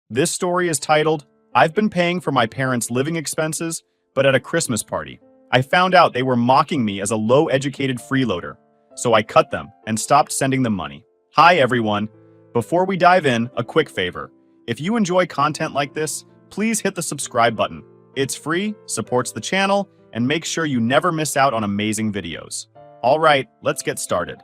This story is titled, I've been paying for my parents' living expenses, but at a Christmas party. I found out they were mocking me as a low-educated freeloader, so I cut them and stopped sending them money. Hi everyone. Before we dive in, a quick favor. If you enjoy content like this, please hit the subscribe button. It's free, supports the channel, and makes sure you never miss out on amazing videos. Alright, let's get started.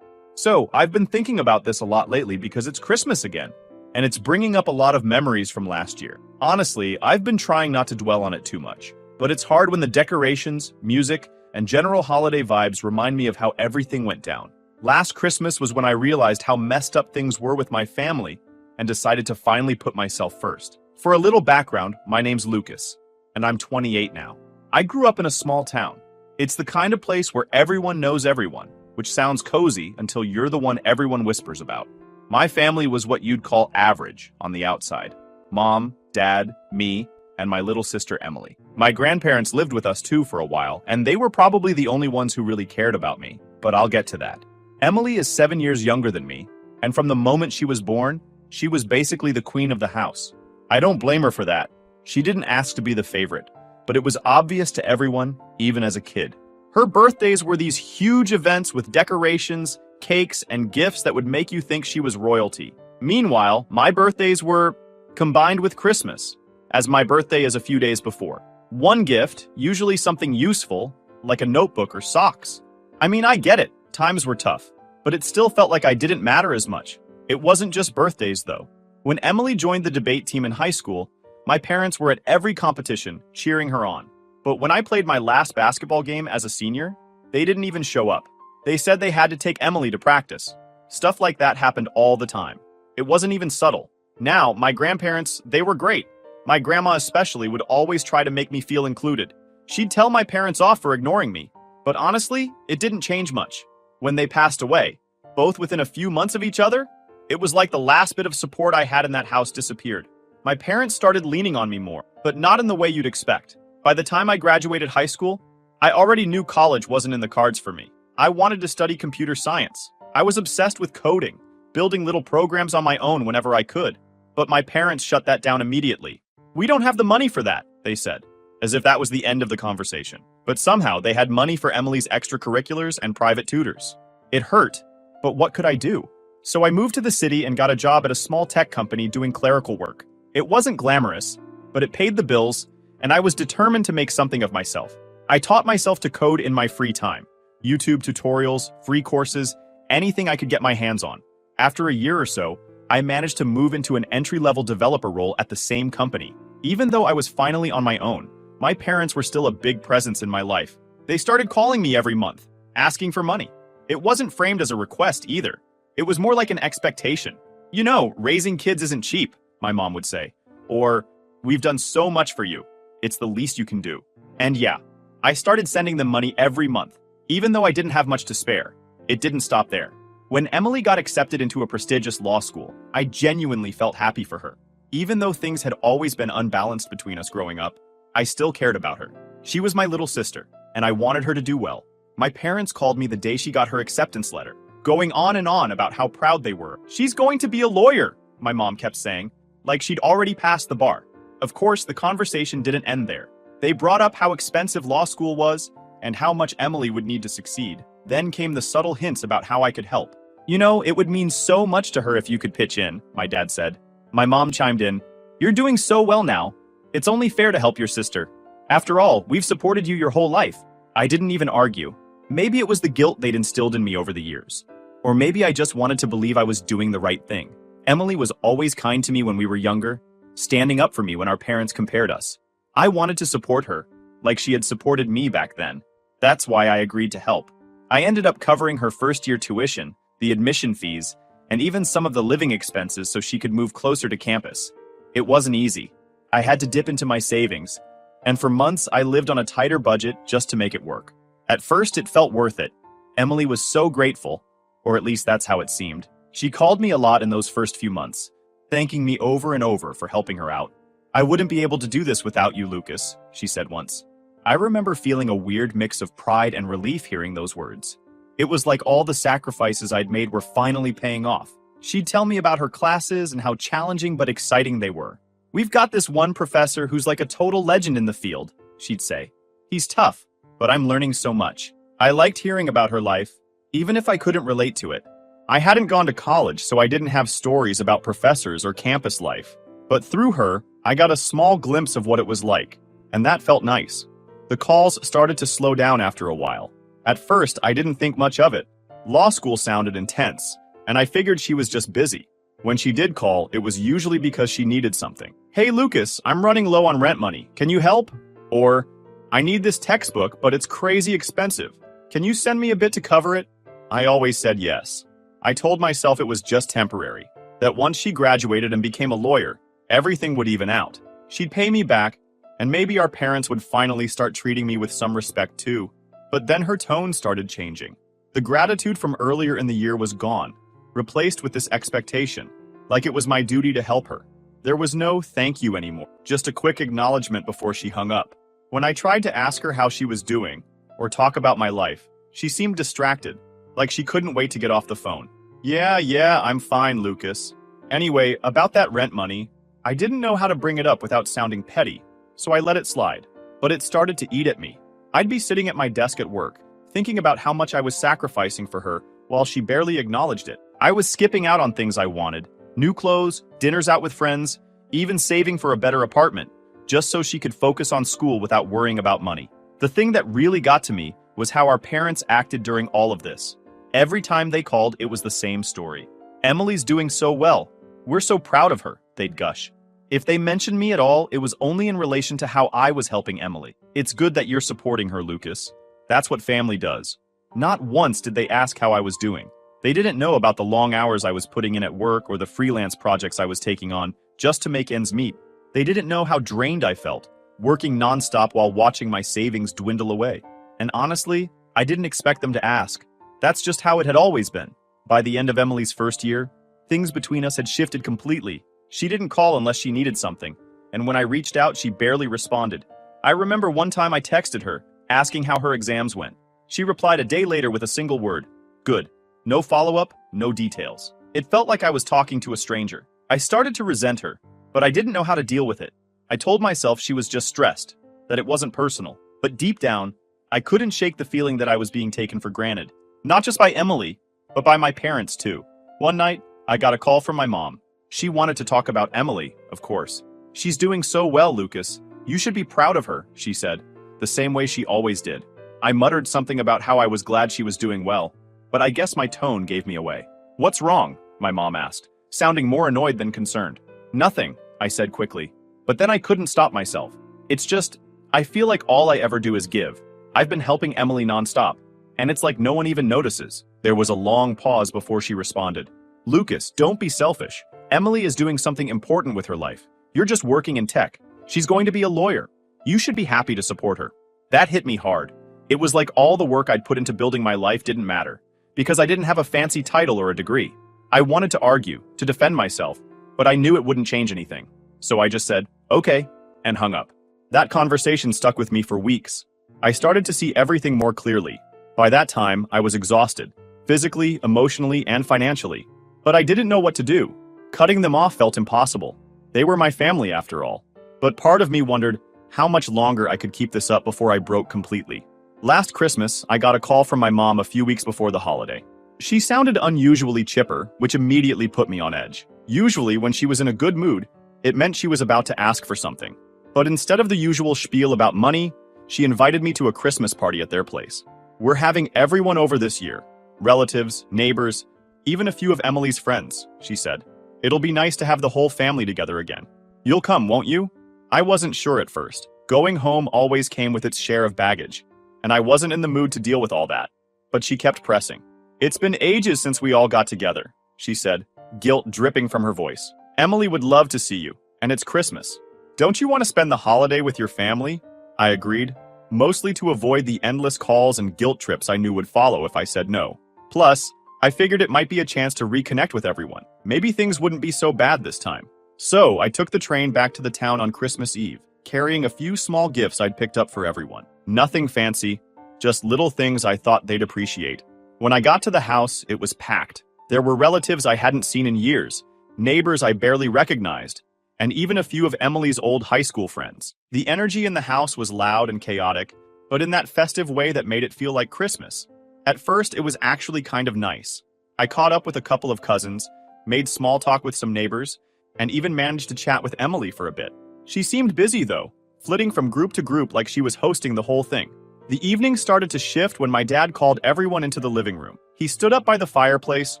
So, I've been thinking about this a lot lately because it's Christmas again, and it's bringing up a lot of memories from last year. Honestly, I've been trying not to dwell on it too much, but it's hard when the decorations, music, and general holiday vibes remind me of how everything went down. Last Christmas was when I realized how messed up things were with my family and decided to finally put myself first. For a little background, my name's Lucas, and I'm 28 now. I grew up in a small town. It's the kind of place where everyone knows everyone, which sounds cozy until you're the one everyone whispers about. My family was what you'd call average on the outside. Mom, dad, me, and my little sister Emily. My grandparents lived with us too for a while, and they were probably the only ones who really cared about me, but I'll get to that. Emily is 7 years younger than me, and from the moment she was born, she was basically the queen of the house. I don't blame her for that. She didn't ask to be the favorite, but it was obvious to everyone, even as a kid. Her birthdays were these huge events with decorations, cakes, and gifts that would make you think she was royalty. Meanwhile, my birthdays were combined with Christmas, as my birthday is a few days before. One gift, usually something useful, like a notebook or socks. I mean, I get it, times were tough, but it still felt like I didn't matter as much. It wasn't just birthdays, though. When Emily joined the debate team in high school, my parents were at every competition, cheering her on. But when I played my last basketball game as a senior, they didn't even show up. They said they had to take Emily to practice. Stuff like that happened all the time. It wasn't even subtle. Now, my grandparents, they were great. My grandma especially would always try to make me feel included. She'd tell my parents off for ignoring me. But honestly, it didn't change much. When they passed away, both within a few months of each other, it was like the last bit of support I had in that house disappeared. My parents started leaning on me more, but not in the way you'd expect. By the time I graduated high school, I already knew college wasn't in the cards for me. I wanted to study computer science. I was obsessed with coding, building little programs on my own whenever I could. But my parents shut that down immediately. We don't have the money for that, they said, as if that was the end of the conversation. But somehow they had money for Emily's extracurriculars and private tutors. It hurt, but what could I do? So I moved to the city and got a job at a small tech company doing clerical work. It wasn't glamorous, but it paid the bills, and I was determined to make something of myself. I taught myself to code in my free time. YouTube tutorials, free courses, anything I could get my hands on. After a year or so, I managed to move into an entry-level developer role at the same company. Even though I was finally on my own, my parents were still a big presence in my life. They started calling me every month, asking for money. It wasn't framed as a request either. It was more like an expectation. You know, raising kids isn't cheap, my mom would say. Or, we've done so much for you. It's the least you can do. And yeah, I started sending them money every month. Even though I didn't have much to spare, it didn't stop there. When Emily got accepted into a prestigious law school, I genuinely felt happy for her. Even though things had always been unbalanced between us growing up, I still cared about her. She was my little sister, and I wanted her to do well. My parents called me the day she got her acceptance letter, going on and on about how proud they were. She's going to be a lawyer, my mom kept saying, like she'd already passed the bar. Of course, the conversation didn't end there. They brought up how expensive law school was and how much Emily would need to succeed. Then came the subtle hints about how I could help. You know, it would mean so much to her if you could pitch in, my dad said. My mom chimed in, you're doing so well now. It's only fair to help your sister. After all, we've supported you your whole life. I didn't even argue. Maybe it was the guilt they'd instilled in me over the years. Or maybe I just wanted to believe I was doing the right thing. Emily was always kind to me when we were younger, standing up for me when our parents compared us. I wanted to support her, like she had supported me back then. That's why I agreed to help. I ended up covering her first-year tuition, the admission fees, and even some of the living expenses so she could move closer to campus. It wasn't easy. I had to dip into my savings, and for months I lived on a tighter budget just to make it work. At first it felt worth it. Emily was so grateful, or at least that's how it seemed. She called me a lot in those first few months, thanking me over and over for helping her out. I wouldn't be able to do this without you, Lucas, she said once. I remember feeling a weird mix of pride and relief hearing those words. It was like all the sacrifices I'd made were finally paying off. She'd tell me about her classes and how challenging but exciting they were. "We've got this one professor who's like a total legend in the field," she'd say. "He's tough, but I'm learning so much." I liked hearing about her life, even if I couldn't relate to it. I hadn't gone to college, so I didn't have stories about professors or campus life. But through her, I got a small glimpse of what it was like, and that felt nice. The calls started to slow down after a while. At first, I didn't think much of it. Law school sounded intense, and I figured she was just busy. When she did call, it was usually because she needed something. "Hey Lucas, I'm running low on rent money. Can you help?" Or, "I need this textbook, but it's crazy expensive. Can you send me a bit to cover it?" I always said yes. I told myself it was just temporary, that once she graduated and became a lawyer, everything would even out. She'd pay me back, and maybe our parents would finally start treating me with some respect too. But then her tone started changing. The gratitude from earlier in the year was gone, replaced with this expectation, like it was my duty to help her. There was no thank you anymore, just a quick acknowledgement before she hung up. When I tried to ask her how she was doing, or talk about my life, she seemed distracted, like she couldn't wait to get off the phone. Yeah, I'm fine, Lucas. Anyway, about that rent money, I didn't know how to bring it up without sounding petty, so I let it slide. But it started to eat at me. I'd be sitting at my desk at work, thinking about how much I was sacrificing for her while she barely acknowledged it. I was skipping out on things I wanted, new clothes, dinners out with friends, even saving for a better apartment, just so she could focus on school without worrying about money. The thing that really got to me was how our parents acted during all of this. Every time they called, it was the same story. "Emily's doing so well. We're so proud of her," they'd gush. If they mentioned me at all, it was only in relation to how I was helping Emily. "It's good that you're supporting her, Lucas. That's what family does." Not once did they ask how I was doing. They didn't know about the long hours I was putting in at work or the freelance projects I was taking on just to make ends meet. They didn't know how drained I felt, working nonstop while watching my savings dwindle away. And honestly, I didn't expect them to ask. That's just how it had always been. By the end of Emily's first year, things between us had shifted completely. She didn't call unless she needed something, and when I reached out, she barely responded. I remember one time I texted her, asking how her exams went. She replied a day later with a single word: "Good." No follow-up, no details. It felt like I was talking to a stranger. I started to resent her, but I didn't know how to deal with it. I told myself she was just stressed, that it wasn't personal. But deep down, I couldn't shake the feeling that I was being taken for granted. Not just by Emily, but by my parents too. One night, I got a call from my mom. She wanted to talk about Emily, of course. "She's doing so well, Lucas. You should be proud of her," she said, the same way she always did. I muttered something about how I was glad she was doing well, but I guess my tone gave me away. "What's wrong?" my mom asked, sounding more annoyed than concerned. "Nothing," I said quickly. But then I couldn't stop myself. "It's just, I feel like all I ever do is give. I've been helping Emily nonstop, and it's like no one even notices." There was a long pause before she responded. "Lucas, don't be selfish. Emily is doing something important with her life. You're just working in tech. She's going to be a lawyer. You should be happy to support her." That hit me hard. It was like all the work I'd put into building my life didn't matter, because I didn't have a fancy title or a degree. I wanted to argue, to defend myself, but I knew it wouldn't change anything. So I just said, "Okay," and hung up. That conversation stuck with me for weeks. I started to see everything more clearly. By that time, I was exhausted, physically, emotionally, and financially. But I didn't know what to do. Cutting them off felt impossible. They were my family after all. But part of me wondered how much longer I could keep this up before I broke completely. Last Christmas, I got a call from my mom a few weeks before the holiday. She sounded unusually chipper, which immediately put me on edge. Usually, when she was in a good mood, it meant she was about to ask for something. But instead of the usual spiel about money, she invited me to a Christmas party at their place. "We're having everyone over this year. Relatives, neighbors, even a few of Emily's friends," she said. "It'll be nice to have the whole family together again. You'll come, won't you?" I wasn't sure at first. Going home always came with its share of baggage, and I wasn't in the mood to deal with all that. But she kept pressing. "It's been ages since we all got together," she said, guilt dripping from her voice. "Emily would love to see you, and it's Christmas. Don't you want to spend the holiday with your family?" I agreed, mostly to avoid the endless calls and guilt trips I knew would follow if I said no. Plus, I figured it might be a chance to reconnect with everyone. Maybe things wouldn't be so bad this time. So I took the train back to the town on Christmas Eve, carrying a few small gifts I'd picked up for everyone. Nothing fancy, just little things I thought they'd appreciate. When I got to the house, it was packed. There were relatives I hadn't seen in years, neighbors I barely recognized, and even a few of Emily's old high school friends. The energy in the house was loud and chaotic, but in that festive way that made it feel like Christmas. At first, it was actually kind of nice. I caught up with a couple of cousins, made small talk with some neighbors, and even managed to chat with Emily for a bit. She seemed busy though, flitting from group to group like she was hosting the whole thing. The evening started to shift when my dad called everyone into the living room. He stood up by the fireplace,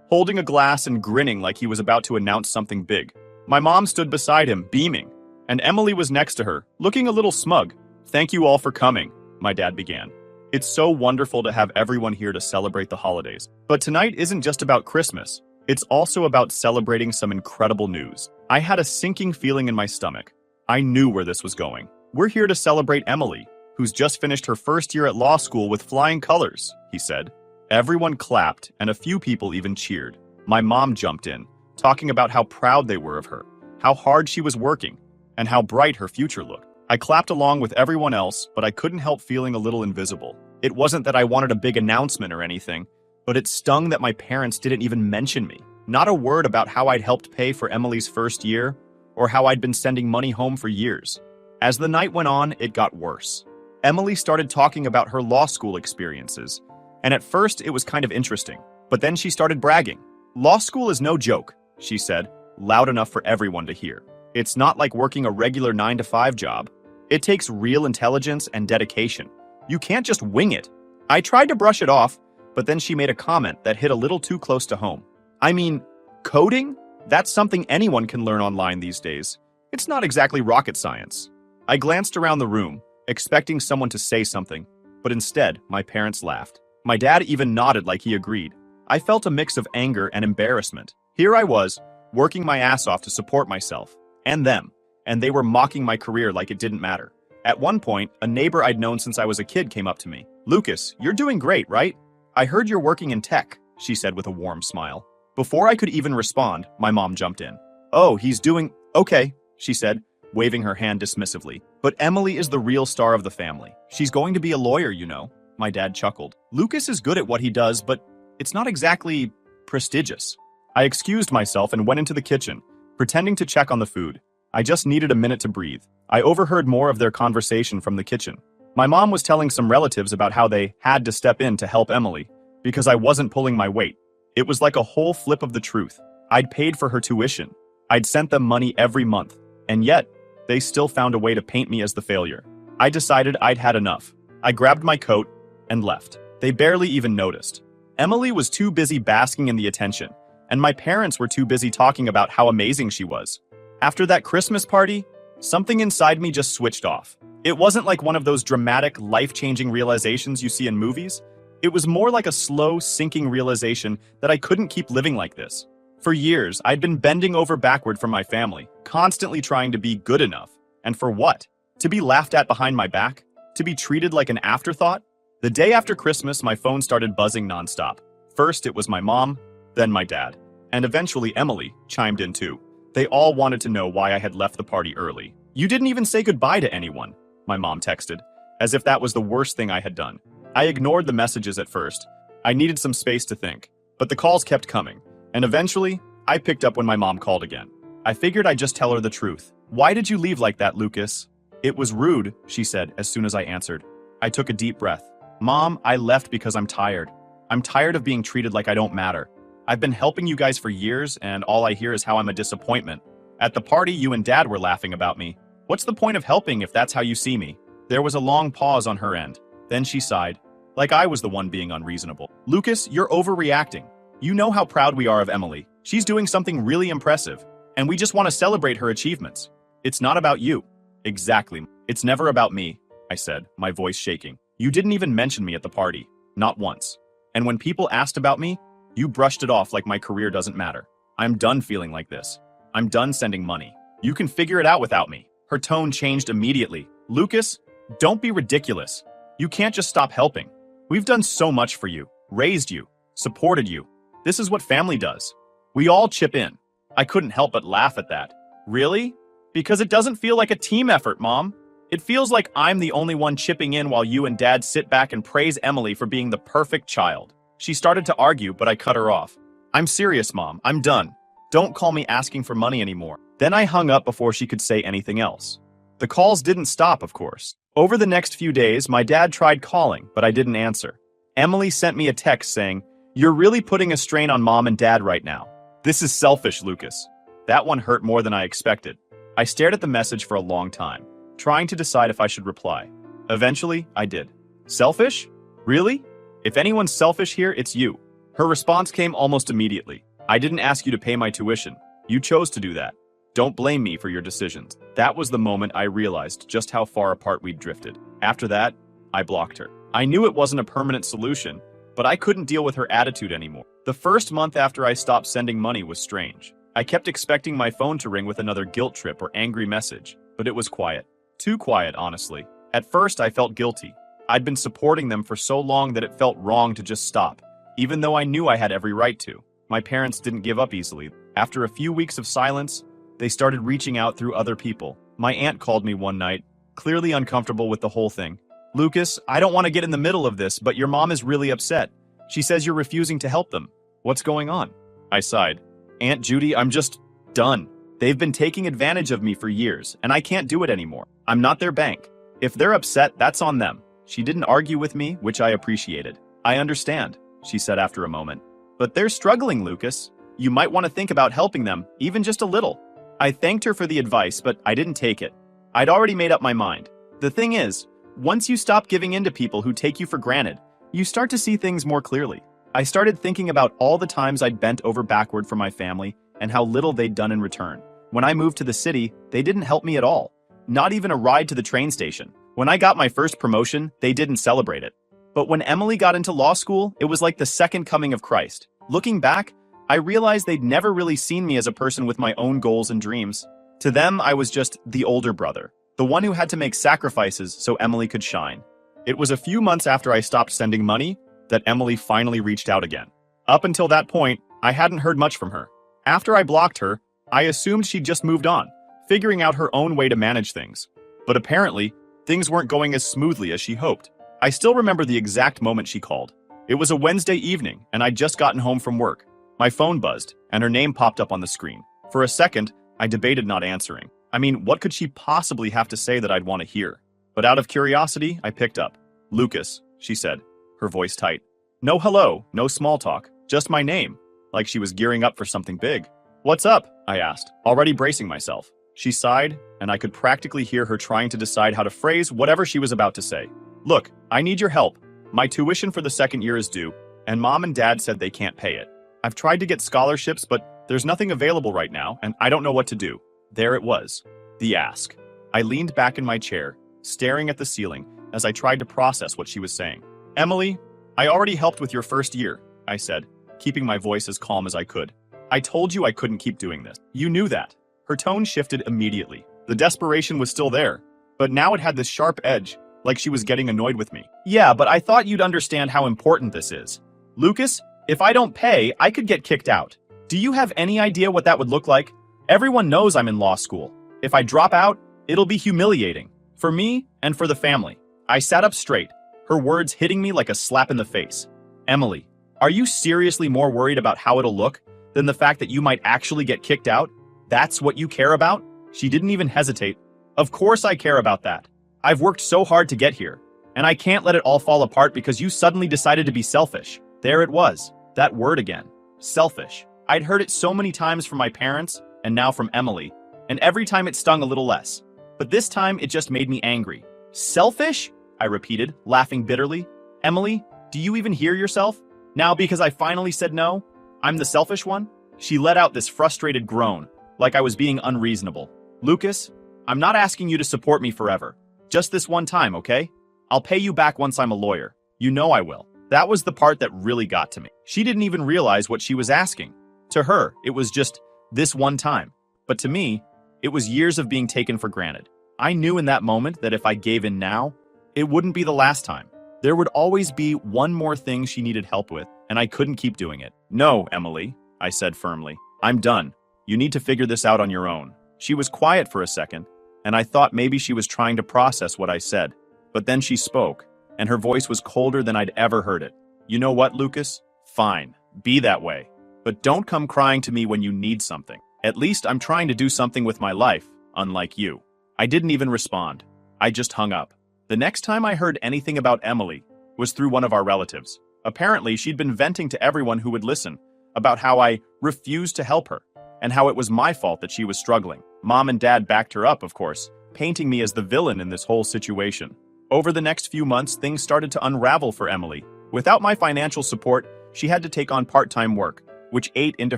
holding a glass and grinning like he was about to announce something big. My mom stood beside him, beaming, and Emily was next to her, looking a little smug. "Thank you all for coming," my dad began. "It's so wonderful to have everyone here to celebrate the holidays. But tonight isn't just about Christmas. It's also about celebrating some incredible news." I had a sinking feeling in my stomach. I knew where this was going. "We're here to celebrate Emily, who's just finished her first year at law school with flying colors," he said. Everyone clapped, and a few people even cheered. My mom jumped in, talking about how proud they were of her, how hard she was working, and how bright her future looked. I clapped along with everyone else, but I couldn't help feeling a little invisible. It wasn't that I wanted a big announcement or anything, but it stung that my parents didn't even mention me. Not a word about how I'd helped pay for Emily's first year, or how I'd been sending money home for years. As the night went on, it got worse. Emily started talking about her law school experiences, and at first it was kind of interesting. But then she started bragging. "Law school is no joke," she said, loud enough for everyone to hear. "It's not like working a regular 9-to-5 job. It takes real intelligence and dedication. You can't just wing it." I tried to brush it off, but then she made a comment that hit a little too close to home. "I mean, coding? That's something anyone can learn online these days. It's not exactly rocket science." I glanced around the room, expecting someone to say something, but instead, my parents laughed. My dad even nodded like he agreed. I felt a mix of anger and embarrassment. Here I was, working my ass off to support myself, and them, and they were mocking my career like it didn't matter. At one point, a neighbor I'd known since I was a kid came up to me. "Lucas, you're doing great, right? I heard you're working in tech," she said with a warm smile. Before I could even respond, my mom jumped in. "Oh, he's doing okay," she said, waving her hand dismissively. "But Emily is the real star of the family. She's going to be a lawyer, you know." My dad chuckled. "Lucas is good at what he does, but it's not exactly prestigious." I excused myself and went into the kitchen, pretending to check on the food. I just needed a minute to breathe. I overheard more of their conversation from the kitchen. My mom was telling some relatives about how they had to step in to help Emily, because I wasn't pulling my weight. It was like a whole flip of the truth. I'd paid for her tuition. I'd sent them money every month, and yet, they still found a way to paint me as the failure. I decided I'd had enough. I grabbed my coat and left. They barely even noticed. Emily was too busy basking in the attention, and my parents were too busy talking about how amazing she was. After that Christmas party, something inside me just switched off. It wasn't like one of those dramatic, life-changing realizations you see in movies. It was more like a slow, sinking realization that I couldn't keep living like this. For years, I'd been bending over backward for my family, constantly trying to be good enough. And for what? To be laughed at behind my back? To be treated like an afterthought? The day after Christmas, my phone started buzzing nonstop. First, it was my mom, then my dad, and eventually Emily chimed in too. They all wanted to know why I had left the party early. "You didn't even say goodbye to anyone," my mom texted, as if that was the worst thing I had done. I ignored the messages at first. I needed some space to think, but the calls kept coming, and eventually, I picked up when my mom called again. I figured I'd just tell her the truth. "Why did you leave like that, Lucas?" "It was rude," she said as soon as I answered. I took a deep breath. "Mom, I left because I'm tired. I'm tired of being treated like I don't matter. I've been helping you guys for years, and all I hear is how I'm a disappointment. At the party, you and Dad were laughing about me. What's the point of helping if that's how you see me?" There was a long pause on her end. Then she sighed, like I was the one being unreasonable. "Lucas, you're overreacting. You know how proud we are of Emily. She's doing something really impressive, and we just want to celebrate her achievements. It's not about you." "Exactly. It's never about me," I said, my voice shaking. "You didn't even mention me at the party. Not once. And when people asked about me, you brushed it off like my career doesn't matter. I'm done feeling like this. I'm done sending money. You can figure it out without me." Her tone changed immediately. "Lucas, don't be ridiculous. You can't just stop helping. We've done so much for you, raised you, supported you. This is what family does. We all chip in." I couldn't help but laugh at that. "Really? Because it doesn't feel like a team effort, Mom. It feels like I'm the only one chipping in while you and Dad sit back and praise Emily for being the perfect child." She started to argue, but I cut her off. "I'm serious, Mom. I'm done. Don't call me asking for money anymore. Then I hung up before she could say anything else. The calls didn't stop, of course. Over the next few days, my dad tried calling, but I didn't answer. Emily sent me a text saying, "You're really putting a strain on mom and dad right now. This is selfish, Lucas." That one hurt more than I expected. I stared at the message for a long time, trying to decide if I should reply. Eventually, I did. Selfish? Really? If anyone's selfish here, it's you. Her response came almost immediately. "I didn't ask you to pay my tuition. You chose to do that. Don't blame me for your decisions." That was the moment I realized just how far apart we'd drifted. After that, I blocked her. I knew it wasn't a permanent solution, but I couldn't deal with her attitude anymore. The first month after I stopped sending money was strange. I kept expecting my phone to ring with another guilt trip or angry message, but it was quiet. Too quiet, honestly. At first, I felt guilty. I'd been supporting them for so long that it felt wrong to just stop, even though I knew I had every right to. My parents didn't give up easily. After a few weeks of silence, they started reaching out through other people. My aunt called me one night, clearly uncomfortable with the whole thing. "Lucas, I don't want to get in the middle of this, but your mom is really upset. She says you're refusing to help them. What's going on?" I sighed. "Aunt Judy, I'm just done. They've been taking advantage of me for years, and I can't do it anymore. I'm not their bank. If they're upset, that's on them." She didn't argue with me, which I appreciated. "I understand," she said after a moment. "But they're struggling, Lucas. You might want to think about helping them, even just a little." I thanked her for the advice, but I didn't take it. I'd already made up my mind. The thing is, once you stop giving in to people who take you for granted, you start to see things more clearly. I started thinking about all the times I'd bent over backward for my family and how little they'd done in return. When I moved to the city, they didn't help me at all. Not even a ride to the train station. When I got my first promotion, they didn't celebrate it. But when Emily got into law school, it was like the second coming of Christ. Looking back, I realized they'd never really seen me as a person with my own goals and dreams. To them, I was just the older brother, the one who had to make sacrifices so Emily could shine. It was a few months after I stopped sending money that Emily finally reached out again. Up until that point, I hadn't heard much from her. After I blocked her, I assumed she'd just moved on, figuring out her own way to manage things. But apparently, things weren't going as smoothly as she hoped. I still remember the exact moment she called. It was a Wednesday evening, and I'd just gotten home from work. My phone buzzed, and her name popped up on the screen. For a second, I debated not answering. I mean, what could she possibly have to say that I'd want to hear? But out of curiosity, I picked up. "Lucas," she said, her voice tight. No hello, no small talk, just my name, like she was gearing up for something big. "What's up?" I asked, already bracing myself. She sighed, and I could practically hear her trying to decide how to phrase whatever she was about to say. "Look, I need your help. My tuition for the second year is due, and Mom and Dad said they can't pay it. I've tried to get scholarships, but there's nothing available right now, and I don't know what to do." There it was, the ask. I leaned back in my chair, staring at the ceiling as I tried to process what she was saying. "Emily, I already helped with your first year," I said, keeping my voice as calm as I could. "I told you I couldn't keep doing this. You knew that." Her tone shifted immediately. The desperation was still there, but now it had this sharp edge, like she was getting annoyed with me. "Yeah, but I thought you'd understand how important this is. Lucas, if I don't pay, I could get kicked out. Do you have any idea what that would look like? Everyone knows I'm in law school. If I drop out, it'll be humiliating. For me and for the family." I sat up straight, her words hitting me like a slap in the face. "Emily, are you seriously more worried about how it'll look than the fact that you might actually get kicked out? That's what you care about?" She didn't even hesitate. "Of course I care about that. I've worked so hard to get here, and I can't let it all fall apart because you suddenly decided to be selfish." There it was, that word again. Selfish. I'd heard it so many times from my parents, and now from Emily, and every time it stung a little less. But this time it just made me angry. "Selfish?" I repeated, laughing bitterly. "Emily, do you even hear yourself? Now because I finally said no, I'm the selfish one?" She let out this frustrated groan, like I was being unreasonable. "Lucas, I'm not asking you to support me forever. Just this one time, okay? I'll pay you back once I'm a lawyer. You know I will." That was the part that really got to me. She didn't even realize what she was asking. To her, it was just this one time. But to me, it was years of being taken for granted. I knew in that moment that if I gave in now, it wouldn't be the last time. There would always be one more thing she needed help with, and I couldn't keep doing it. "No, Emily," I said firmly. "I'm done. You need to figure this out on your own." She was quiet for a second, and I thought maybe she was trying to process what I said. But then she spoke, and her voice was colder than I'd ever heard it. "You know what, Lucas? Fine. Be that way. But don't come crying to me when you need something. At least I'm trying to do something with my life, unlike you. I didn't even respond. I just hung up. The next time I heard anything about Emily was through one of our relatives. Apparently, she'd been venting to everyone who would listen about how I refused to help her and how it was my fault that she was struggling. Mom and Dad backed her up, of course, painting me as the villain in this whole situation. Over the next few months, things started to unravel for Emily. Without my financial support, she had to take on part-time work, which ate into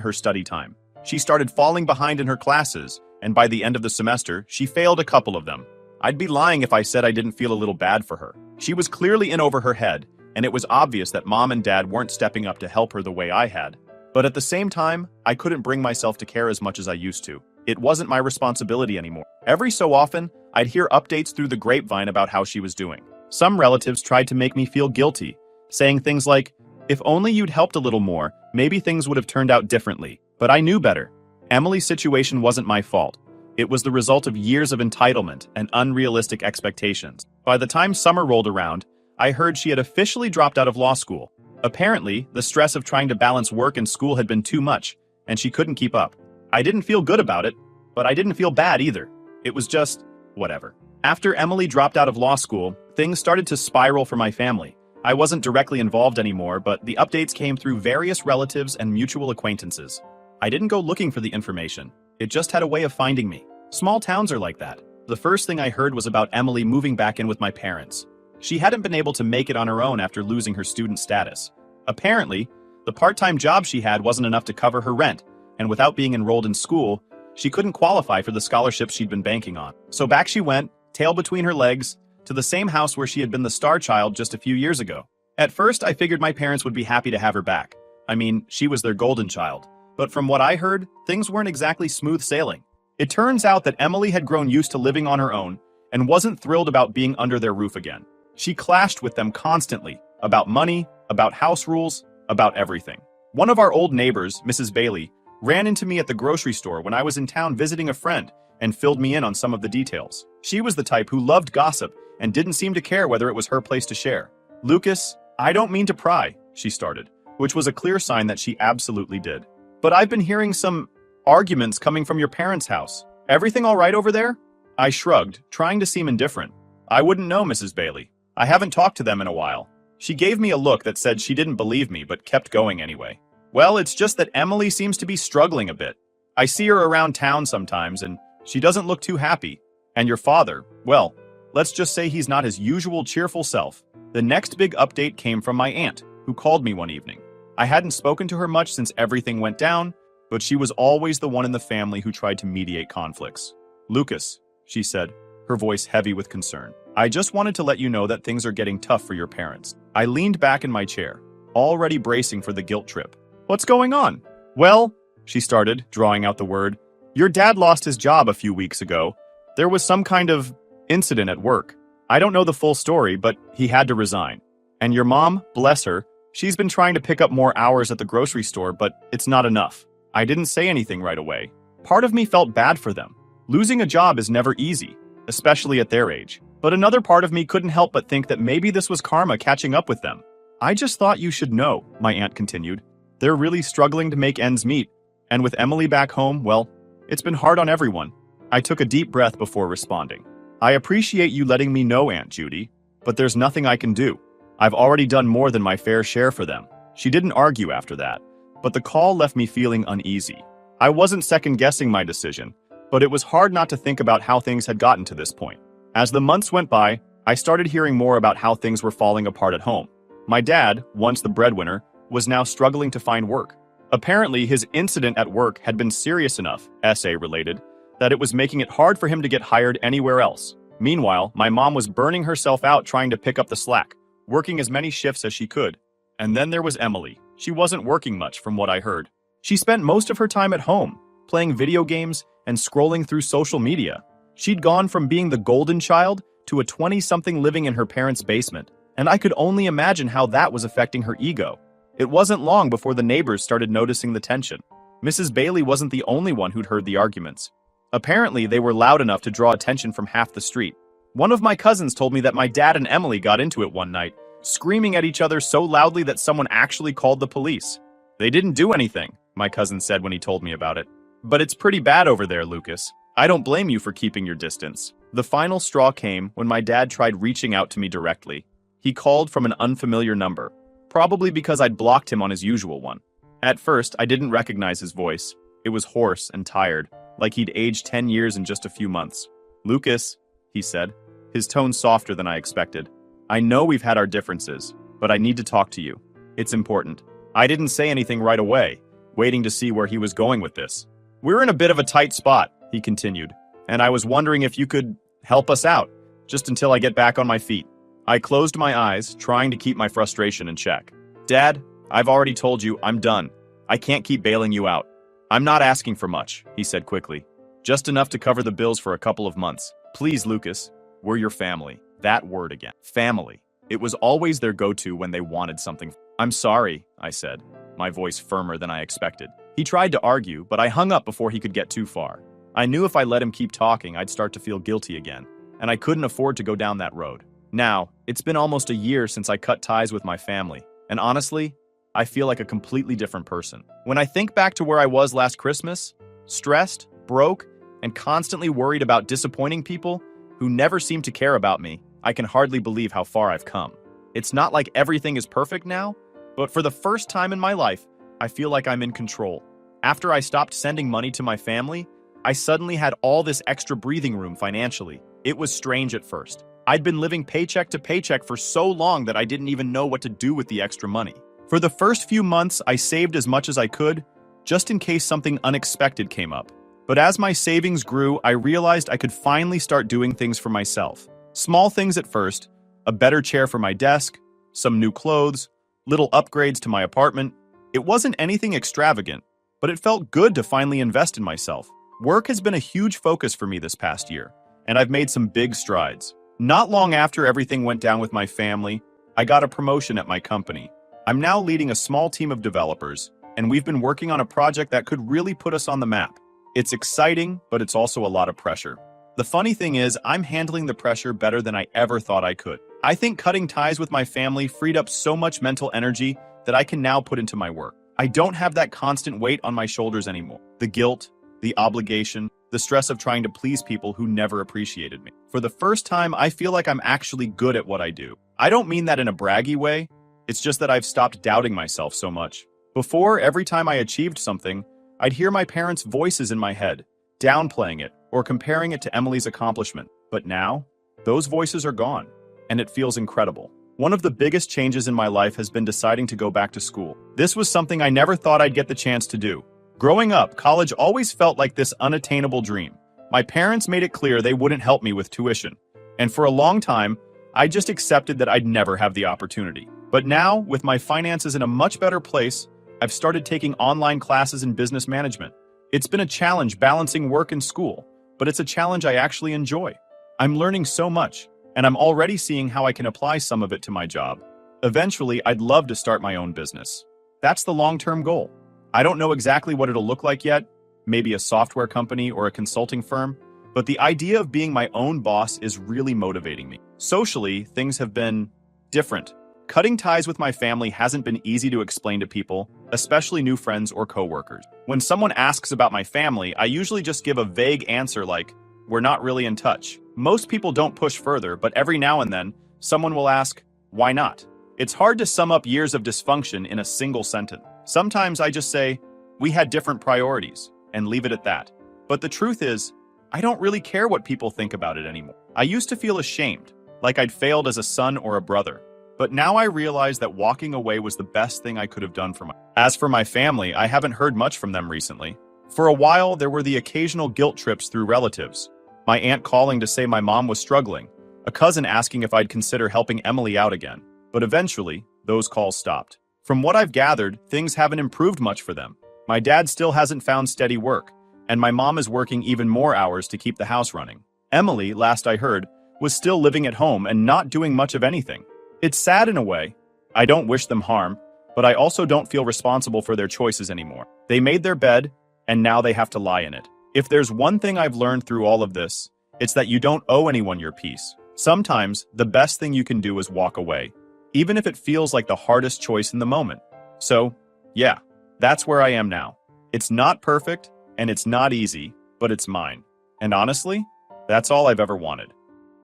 her study time. She started falling behind in her classes, and by the end of the semester, she failed a couple of them. I'd be lying if I said I didn't feel a little bad for her. She was clearly in over her head, and it was obvious that Mom and Dad weren't stepping up to help her the way I had. But at the same time, I couldn't bring myself to care as much as I used to. It wasn't my responsibility anymore. Every so often, I'd hear updates through the grapevine about how she was doing. Some relatives tried to make me feel guilty, saying things like, "If only you'd helped a little more, maybe things would have turned out differently." But I knew better. Emily's situation wasn't my fault. It was the result of years of entitlement and unrealistic expectations. By the time summer rolled around, I heard she had officially dropped out of law school. Apparently, the stress of trying to balance work and school had been too much, and she couldn't keep up. I didn't feel good about it, but I didn't feel bad either. It was just, whatever. After Emily dropped out of law school, things started to spiral for my family. I wasn't directly involved anymore, but the updates came through various relatives and mutual acquaintances. I didn't go looking for the information. It just had a way of finding me. Small towns are like that. The first thing I heard was about Emily moving back in with my parents. She hadn't been able to make it on her own after losing her student status. Apparently, the part-time job she had wasn't enough to cover her rent, and without being enrolled in school, she couldn't qualify for the scholarship she'd been banking on. So back she went, tail between her legs, to the same house where she had been the star child just a few years ago. At first, I figured my parents would be happy to have her back. I mean, she was their golden child. But from what I heard, things weren't exactly smooth sailing. It turns out that Emily had grown used to living on her own and wasn't thrilled about being under their roof again. She clashed with them constantly, about money, about house rules, about everything. One of our old neighbors, Mrs. Bailey, ran into me at the grocery store when I was in town visiting a friend and filled me in on some of the details. She was the type who loved gossip and didn't seem to care whether it was her place to share. "Lucas, I don't mean to pry," she started, which was a clear sign that she absolutely did. "But I've been hearing some arguments coming from your parents' house. Everything all right over there?" I shrugged, trying to seem indifferent. "I wouldn't know, Mrs. Bailey. I haven't talked to them in a while." She gave me a look that said she didn't believe me but kept going anyway. "Well, it's just that Emily seems to be struggling a bit. I see her around town sometimes and she doesn't look too happy. And your father, well, let's just say he's not his usual cheerful self." The next big update came from my aunt, who called me one evening. I hadn't spoken to her much since everything went down, but she was always the one in the family who tried to mediate conflicts. "Lucas," she said, her voice heavy with concern, "I just wanted to let you know that things are getting tough for your parents." I leaned back in my chair, already bracing for the guilt trip. "What's going on?" "Well," she started, drawing out the word, "your dad lost his job a few weeks ago. There was some kind of incident at work. I don't know the full story, but he had to resign. And your mom, bless her, she's been trying to pick up more hours at the grocery store, but it's not enough." I didn't say anything right away. Part of me felt bad for them. Losing a job is never easy, especially at their age. But another part of me couldn't help but think that maybe this was karma catching up with them. "I just thought you should know," my aunt continued. "They're really struggling to make ends meet. And with Emily back home, well, it's been hard on everyone." I took a deep breath before responding. "I appreciate you letting me know, Aunt Judy, but there's nothing I can do. I've already done more than my fair share for them." She didn't argue after that, but the call left me feeling uneasy. I wasn't second-guessing my decision, but it was hard not to think about how things had gotten to this point. As the months went by, I started hearing more about how things were falling apart at home. My dad, once the breadwinner, was now struggling to find work. Apparently, his incident at work had been serious enough, essay-related, that it was making it hard for him to get hired anywhere else. Meanwhile, my mom was burning herself out trying to pick up the slack, working as many shifts as she could. And then there was Emily. She wasn't working much, from what I heard. She spent most of her time at home, playing video games and scrolling through social media. She'd gone from being the golden child to a 20-something living in her parents' basement, and I could only imagine how that was affecting her ego. It wasn't long before the neighbors started noticing the tension. Mrs. Bailey wasn't the only one who'd heard the arguments. Apparently, they were loud enough to draw attention from half the street. One of my cousins told me that my dad and Emily got into it one night, screaming at each other so loudly that someone actually called the police. "They didn't do anything," my cousin said when he told me about it. But it's pretty bad over there, Lucas. I don't blame you for keeping your distance. The final straw came when my dad tried reaching out to me directly. He called from an unfamiliar number, probably because I'd blocked him on his usual one. At first, I didn't recognize his voice. It was hoarse and tired, like he'd aged 10 years in just a few months. "Lucas," he said, his tone softer than I expected. "I know we've had our differences, but I need to talk to you. It's important." I didn't say anything right away, waiting to see where he was going with this. "We're in a bit of a tight spot," he continued, "and I was wondering if you could help us out, just until I get back on my feet." I closed my eyes, trying to keep my frustration in check. "Dad, I've already told you I'm done. I can't keep bailing you out." "I'm not asking for much," he said quickly. "Just enough to cover the bills for a couple of months. Please, Lucas, we're your family." That word again. Family. It was always their go-to when they wanted something. "I'm sorry," I said, my voice firmer than I expected. He tried to argue, but I hung up before he could get too far. I knew if I let him keep talking, I'd start to feel guilty again, and I couldn't afford to go down that road. Now, it's been almost a year since I cut ties with my family, and honestly, I feel like a completely different person. When I think back to where I was last Christmas, stressed, broke, and constantly worried about disappointing people who never seem to care about me, I can hardly believe how far I've come. It's not like everything is perfect now, but for the first time in my life, I feel like I'm in control. After I stopped sending money to my family, I suddenly had all this extra breathing room financially. It was strange at first. I'd been living paycheck to paycheck for so long that I didn't even know what to do with the extra money. For the first few months, I saved as much as I could, just in case something unexpected came up. But as my savings grew, I realized I could finally start doing things for myself. Small things at first: a better chair for my desk, some new clothes, little upgrades to my apartment. It wasn't anything extravagant, but it felt good to finally invest in myself. Work has been a huge focus for me this past year, and I've made some big strides. Not long after everything went down with my family, I got a promotion at my company. I'm now leading a small team of developers, and we've been working on a project that could really put us on the map. It's exciting, but it's also a lot of pressure. The funny thing is, I'm handling the pressure better than I ever thought I could. I think cutting ties with my family freed up so much mental energy that I can now put into my work. I don't have that constant weight on my shoulders anymore. The guilt, the obligation, the stress of trying to please people who never appreciated me. For the first time, I feel like I'm actually good at what I do. I don't mean that in a braggy way. It's just that I've stopped doubting myself so much. Before, every time I achieved something, I'd hear my parents' voices in my head, downplaying it or comparing it to Emily's accomplishment. But now, those voices are gone, and it feels incredible. One of the biggest changes in my life has been deciding to go back to school. This was something I never thought I'd get the chance to do. Growing up, college always felt like this unattainable dream. My parents made it clear they wouldn't help me with tuition, and for a long time, I just accepted that I'd never have the opportunity. But now, with my finances in a much better place, I've started taking online classes in business management. It's been a challenge balancing work and school, but it's a challenge I actually enjoy. I'm learning so much, and I'm already seeing how I can apply some of it to my job. Eventually, I'd love to start my own business. That's the long-term goal. I don't know exactly what it'll look like yet, maybe a software company or a consulting firm, but the idea of being my own boss is really motivating me. Socially, things have been different. Cutting ties with my family hasn't been easy to explain to people, especially new friends or coworkers. When someone asks about my family, I usually just give a vague answer like, "We're not really in touch." Most people don't push further, but every now and then, someone will ask, "Why not?" It's hard to sum up years of dysfunction in a single sentence. Sometimes I just say, "We had different priorities," and leave it at that. But the truth is, I don't really care what people think about it anymore. I used to feel ashamed, like I'd failed as a son or a brother. But now I realize that walking away was the best thing I could have done for As for my family, I haven't heard much from them recently. For a while, there were the occasional guilt trips through relatives. My aunt calling to say my mom was struggling, a cousin asking if I'd consider helping Emily out again. But eventually, those calls stopped. From what I've gathered, things haven't improved much for them. My dad still hasn't found steady work, and my mom is working even more hours to keep the house running. Emily, last I heard, was still living at home and not doing much of anything. It's sad in a way. I don't wish them harm, but I also don't feel responsible for their choices anymore. They made their bed, and now they have to lie in it. If there's one thing I've learned through all of this, it's that you don't owe anyone your peace. Sometimes, the best thing you can do is walk away, even if it feels like the hardest choice in the moment. So, yeah, that's where I am now. It's not perfect, and it's not easy, but it's mine. And honestly, that's all I've ever wanted.